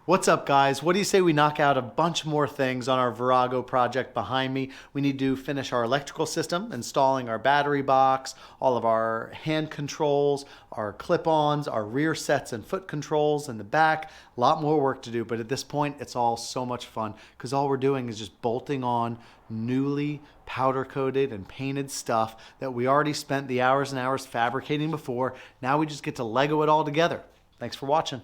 What's up, guys? What do you say we knock out a bunch more things on our Virago project behind me? We need to finish our electrical system, installing our battery box, all of our hand controls, our clip-ons, our rear sets and foot controls in the back. A lot more work to do, but at this point, it's all so much fun because all we're doing is just bolting on newly powder-coated and painted stuff that we already spent the hours and hours fabricating before. Now we just get to Lego it all together. Thanks for watching.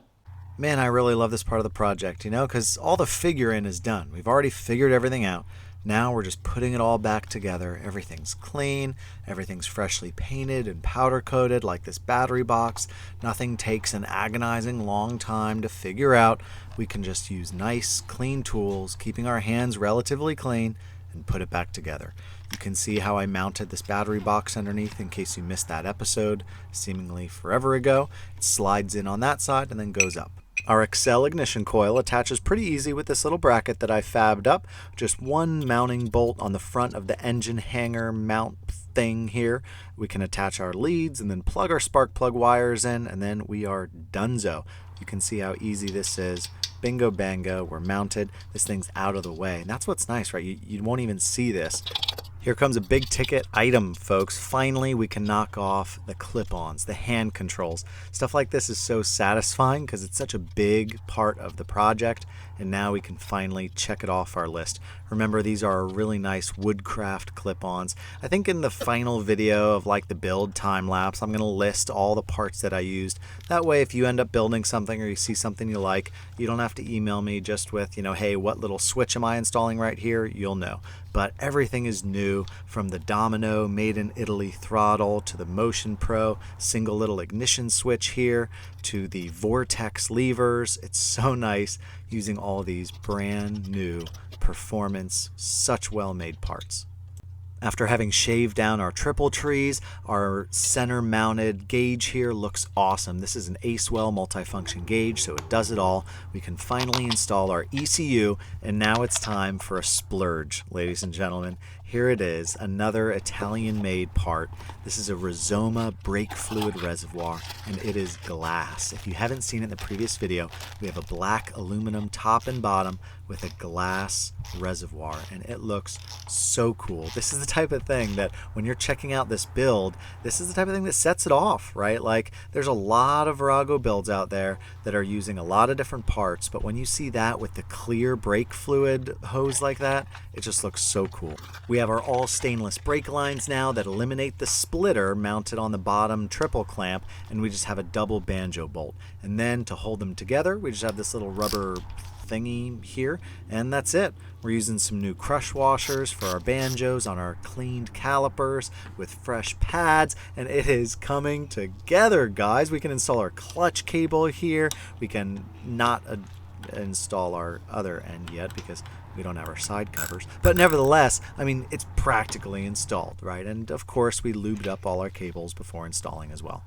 Man, I really love this part of the project, because all the figuring is done. We've already figured everything out. Now we're just putting it all back together. Everything's clean, everything's freshly painted and powder coated like this battery box. Nothing takes an agonizing long time to figure out. We can just use nice, clean tools, keeping our hands relatively clean, and put it back together. You can see how I mounted this battery box underneath in case you missed that episode seemingly forever ago. It slides in on that side and then goes up. Our Excel ignition coil attaches pretty easy with this little bracket that I fabbed up. Just one mounting bolt on the front of the engine hanger mount thing here. We can attach our leads and then plug our spark plug wires in, and then we are donezo. You can see how easy this is. Bingo bango, we're mounted. This thing's out of the way. And that's what's nice, right? You won't even see this. Here comes a big ticket item, folks. Finally, we can knock off the clip-ons, the hand controls. Stuff like this is so satisfying because it's such a big part of the project, and now we can finally check it off our list. Remember, these are really nice woodcraft clip-ons. I think in the final video of the build time lapse, I'm going to list all the parts that I used. That way, if you end up building something or you see something you like, you don't have to email me just with, hey, what little switch am I installing right here? You'll know. But everything is new, from the Domino made in Italy throttle to the Motion Pro single little ignition switch here to the Vortex levers. It's so nice using all these brand new performance, such well-made parts. After having shaved down our triple trees, our center mounted gauge here looks awesome. This is an Acewell multifunction gauge, so it does it all. We can finally install our ECU, and now it's time for a splurge, ladies and gentlemen. Here it is, another Italian-made part. This is a Rizoma brake fluid reservoir, and it is glass. If you haven't seen it in the previous video, we have a black aluminum top and bottom with a glass reservoir, and it looks so cool. This is the type of thing that when you're checking out this build, this is the type of thing that sets it off, right? There's a lot of Virago builds out there that are using a lot of different parts, but when you see that with the clear brake fluid hose like that, it just looks so cool. We have our all stainless brake lines now that eliminate the splitter mounted on the bottom triple clamp, and we just have a double banjo bolt. And then to hold them together, we just have this little rubber thingy here, and that's it. We're using some new crush washers for our banjos on our cleaned calipers with fresh pads, and it is coming together, guys. We can install our clutch cable here. We can not install our other end yet because we don't have our side covers, but nevertheless, it's practically installed, right? And of course, we lubed up all our cables before installing as well.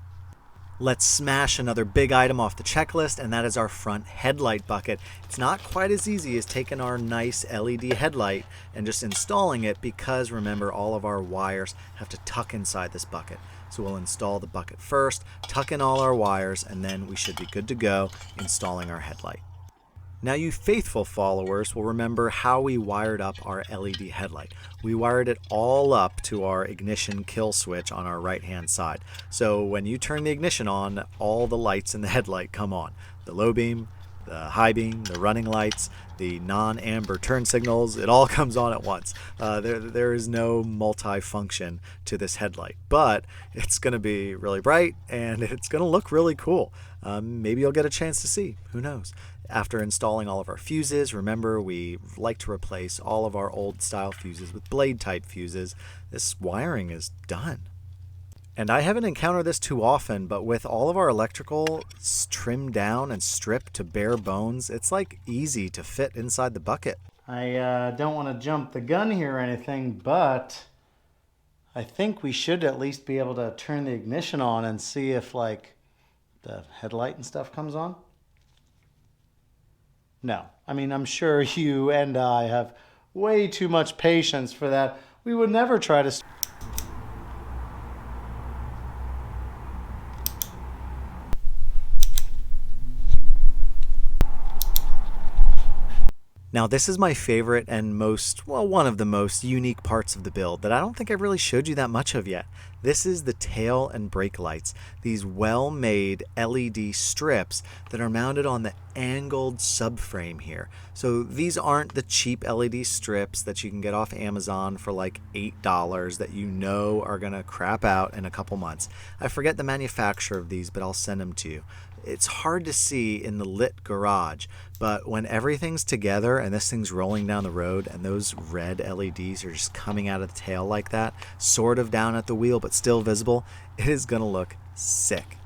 Let's smash another big item off the checklist, and that is our front headlight bucket. It's not quite as easy as taking our nice LED headlight and just installing it because, remember, all of our wires have to tuck inside this bucket. So we'll install the bucket first, tuck in all our wires, and then we should be good to go installing our headlight. Now, you faithful followers will remember how we wired up our LED headlight. We wired it all up to our ignition kill switch on our right-hand side. So when you turn the ignition on, all the lights in the headlight come on. The low beam, the high beam, the running lights, the non-amber turn signals, it all comes on at once. There is no multi-function to this headlight, but it's going to be really bright and it's going to look really cool. Maybe you'll get a chance to see, who knows. After installing all of our fuses, remember we like to replace all of our old style fuses with blade type fuses. This wiring is done. And I haven't encountered this too often, but with all of our electrical trimmed down and stripped to bare bones, it's easy to fit inside the bucket. I don't want to jump the gun here or anything, but I think we should at least be able to turn the ignition on and see if the headlight and stuff comes on. No, I'm sure you and I have way too much patience for that. We would never try to... Now this is my favorite and one of the most unique parts of the build that I don't think I've really showed you that much of yet. This is the tail and brake lights, these well-made LED strips that are mounted on the angled subframe here. So these aren't the cheap LED strips that you can get off Amazon for like $8 that you know are gonna crap out in a couple months. I forget the manufacturer of these, but I'll send them to you. It's hard to see in the lit garage, but when everything's together and this thing's rolling down the road and those red LEDs are just coming out of the tail like that, sort of down at the wheel but still visible, it is gonna look sick.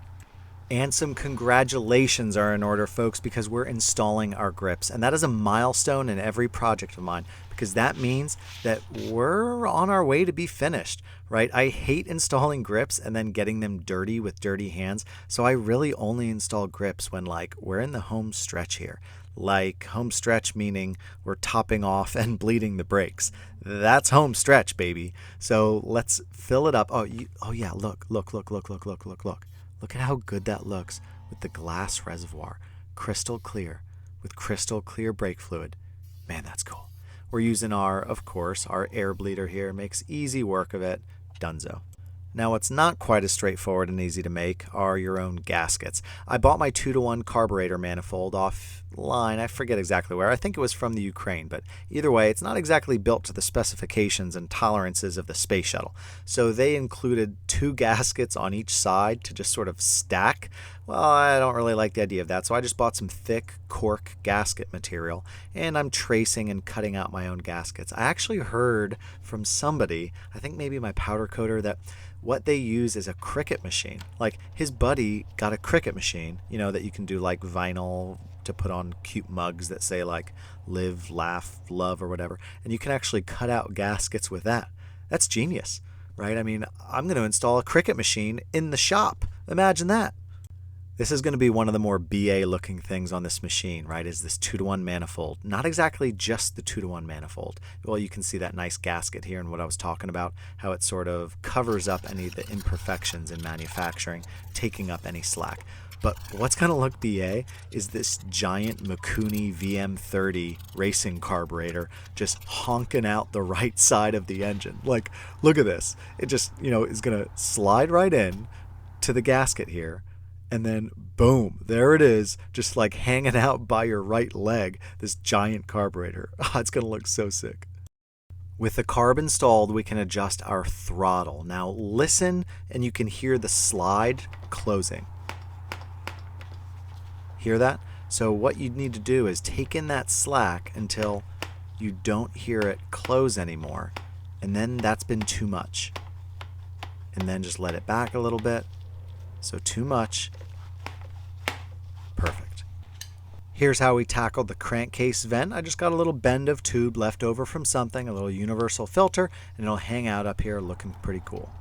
And some congratulations are in order, folks, because we're installing our grips. And that is a milestone in every project of mine, because that means that we're on our way to be finished, right? I hate installing grips and then getting them dirty with dirty hands. So I really only install grips when we're in the home stretch here. Like home stretch meaning we're topping off and bleeding the brakes. That's home stretch, baby. So let's fill it up. Oh yeah, look. Look at how good that looks with the glass reservoir, crystal clear, with crystal clear brake fluid. Man, that's cool. We're using of course, our air bleeder here. Makes easy work of it. Dunzo. Now, what's not quite as straightforward and easy to make are your own gaskets. I bought my 2-to-1 carburetor manifold offline. I forget exactly where. I think it was from the Ukraine, but either way, it's not exactly built to the specifications and tolerances of the space shuttle. So they included 2 gaskets on each side to just sort of stack. Well, I don't really like the idea of that, so I just bought some thick cork gasket material, and I'm tracing and cutting out my own gaskets. I actually heard from somebody, I think maybe my powder coater, that what they use is a Cricut machine. Like his buddy got a Cricut machine, that you can do like vinyl to put on cute mugs that say like live, laugh, love or whatever. And you can actually cut out gaskets with that. That's genius, right? I mean, I'm going to install a Cricut machine in the shop. Imagine that. This is going to be one of the more BA looking things on this machine, right? Is this 2-to-1 manifold. Not exactly just the 2-to-1 manifold. Well, you can see that nice gasket here and what I was talking about, how it sort of covers up any of the imperfections in manufacturing, taking up any slack. But what's going to look BA is this giant Mikuni VM30 racing carburetor just honking out the right side of the engine. Like, look at this. It just, is going to slide right in to the gasket here. And then, boom, there it is, just like hanging out by your right leg, this giant carburetor. It's going to look so sick. With the carb installed, we can adjust our throttle. Now listen, and you can hear the slide closing. Hear that? So what you need to do is take in that slack until you don't hear it close anymore. And then that's been too much. And then just let it back a little bit. So too much. Perfect. Here's how we tackled the crankcase vent. I just got a little bend of tube left over from something, a little universal filter, and it'll hang out up here looking pretty cool.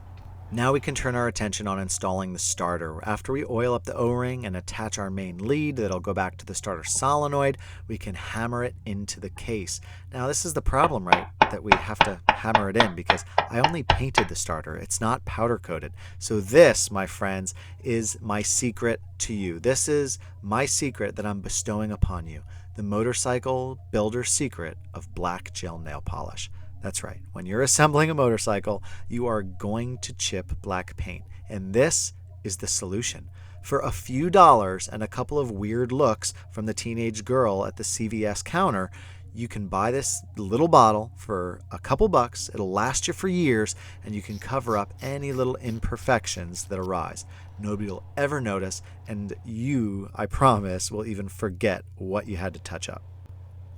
Now we can turn our attention on installing the starter. After we oil up the O-ring and attach our main lead that'll go back to the starter solenoid, we can hammer it into the case. Now this is the problem, right? That we have to hammer it in because I only painted the starter. It's not powder coated. So this, my friends, is my secret to you. This is my secret that I'm bestowing upon you. The motorcycle builder's secret of black gel nail polish. That's right. When you're assembling a motorcycle, you are going to chip black paint. And this is the solution. For a few dollars and a couple of weird looks from the teenage girl at the CVS counter, you can buy this little bottle for a couple bucks. It'll last you for years, and you can cover up any little imperfections that arise. Nobody will ever notice, and you, I promise, will even forget what you had to touch up.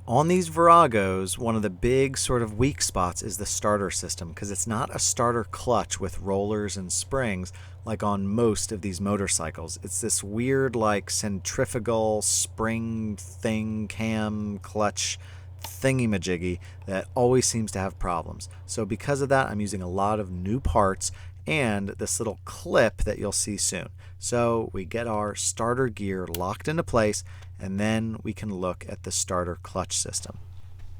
On these Viragos, one of the big sort of weak spots is the starter system, because it's not a starter clutch with rollers and springs like on most of these motorcycles. It's this weird like centrifugal spring thing, cam, clutch thingy-majiggy that always seems to have problems. So because of that, I'm using a lot of new parts and this little clip that you'll see soon. So we get our starter gear locked into place, and then we can look at the starter clutch system.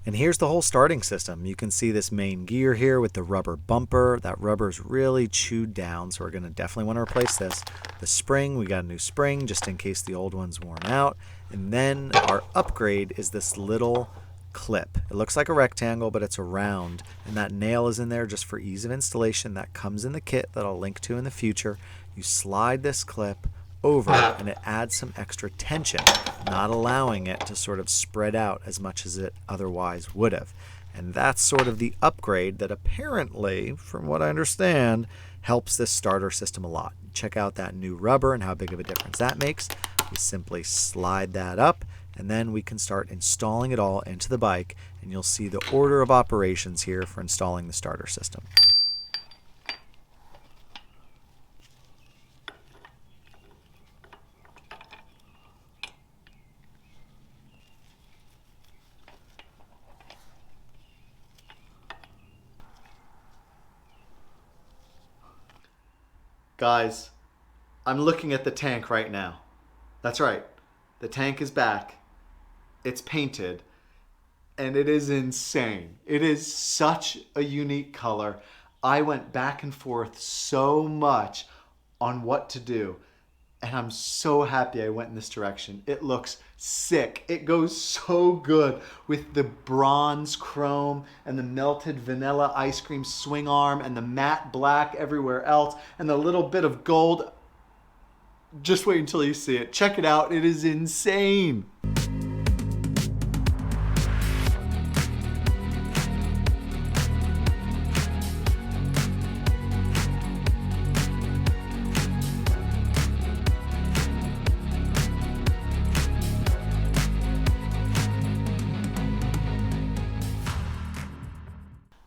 And here's the whole starting system. You can see this main gear here with the rubber bumper. That rubber's really chewed down, so we're going to definitely want to replace this. The spring, we got a new spring just in case the old one's worn out. And then our upgrade is this little clip. It looks like a rectangle, but it's a round, and that nail is in there just for ease of installation. That comes in the kit that I'll link to in the future. You slide this clip over and it adds some extra tension, not allowing it to sort of spread out as much as it otherwise would have. And that's sort of the upgrade that apparently, from what I understand, helps this starter system a lot. Check out that new rubber and how big of a difference that makes. We simply slide that up, and then we can start installing it all into the bike, and you'll see the order of operations here for installing the starter system. Guys, I'm looking at the tank right now. That's right. The tank is back. It's painted. And it is insane. It is such a unique color. I went back and forth so much on what to do. And I'm so happy I went in this direction. It looks sick. It goes so good with the bronze chrome and the melted vanilla ice cream swing arm and the matte black everywhere else and the little bit of gold. Just wait until you see it. Check it out. It is insane.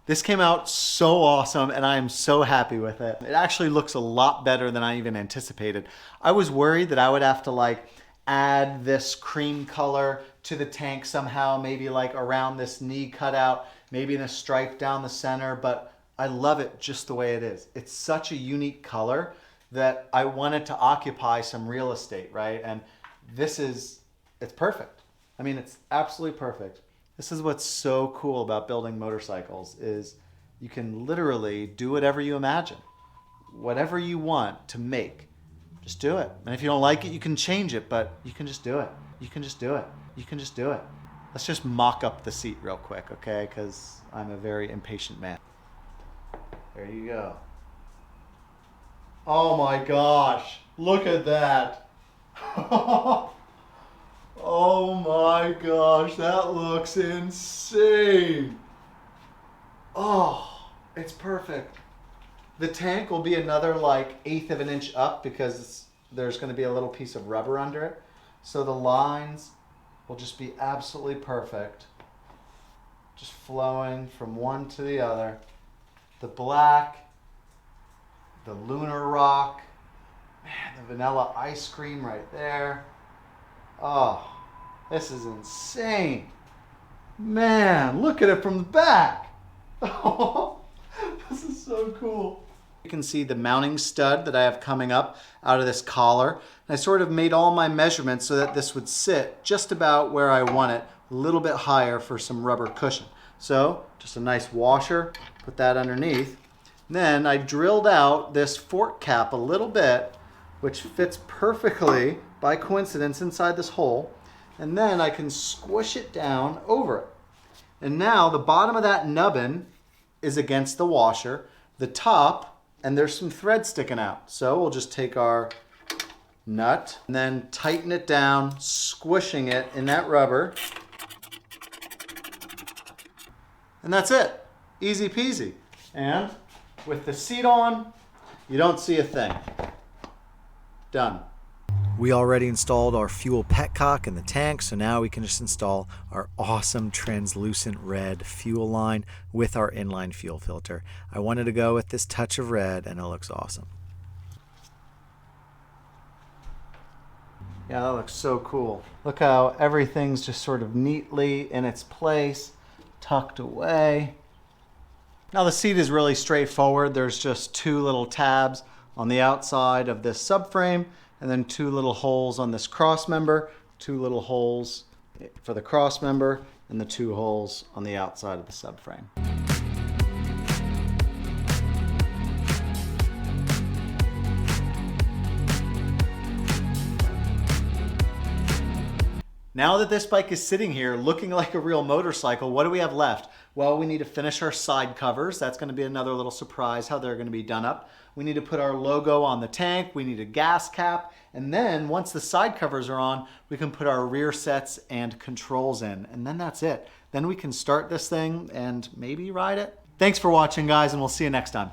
This came out so awesome and I am so happy with it. It actually looks a lot better than I even anticipated. I was worried that I would have to add this cream color to the tank somehow, maybe around this knee cutout, maybe in a stripe down the center, but I love it just the way it is. It's such a unique color that I wanted to occupy some real estate, right? And it's perfect. I mean, it's absolutely perfect. This is what's so cool about building motorcycles is you can literally do whatever you imagine. Whatever you want to make, just do it. And if you don't like it, you can change it, but you can just do it. You can just do it. You can just do it. Let's just mock up the seat real quick, okay? Because I'm a very impatient man. There you go. Oh my gosh, look at that. Oh my gosh, that looks insane. Oh, it's perfect. The tank will be another 1/8 of an inch up because there's going to be a little piece of rubber under it. So the lines will just be absolutely perfect. Just flowing from one to the other. The black, the lunar rock, man, the vanilla ice cream right there. Oh, this is insane. Man, look at it from the back. Oh, this is so cool. You can see the mounting stud that I have coming up out of this collar. And I sort of made all my measurements so that this would sit just about where I want it, a little bit higher for some rubber cushion. So just a nice washer, put that underneath. Then I drilled out this fork cap a little bit, which fits perfectly by coincidence inside this hole, and then I can squish it down over it. And now the bottom of that nubbin is against the washer, the top, and there's some thread sticking out. So we'll just take our nut and then tighten it down, squishing it in that rubber. And that's it. Easy peasy. And with the seat on, you don't see a thing. Done. We already installed our fuel petcock in the tank, so now we can just install our awesome translucent red fuel line with our inline fuel filter. I wanted to go with this touch of red, and it looks awesome. Yeah, that looks so cool. Look how everything's just sort of neatly in its place, tucked away. Now the seat is really straightforward. There's just two little tabs on the outside of this subframe, and then two little holes on this cross member, two little holes for the cross member, and the two holes on the outside of the subframe. Now that this bike is sitting here looking like a real motorcycle, what do we have left? Well, we need to finish our side covers. That's going to be another little surprise how they're going to be done up. We need to put our logo on the tank. We need a gas cap. And then once the side covers are on, we can put our rear sets and controls in. And then that's it. Then we can start this thing and maybe ride it. Thanks for watching, guys, and we'll see you next time.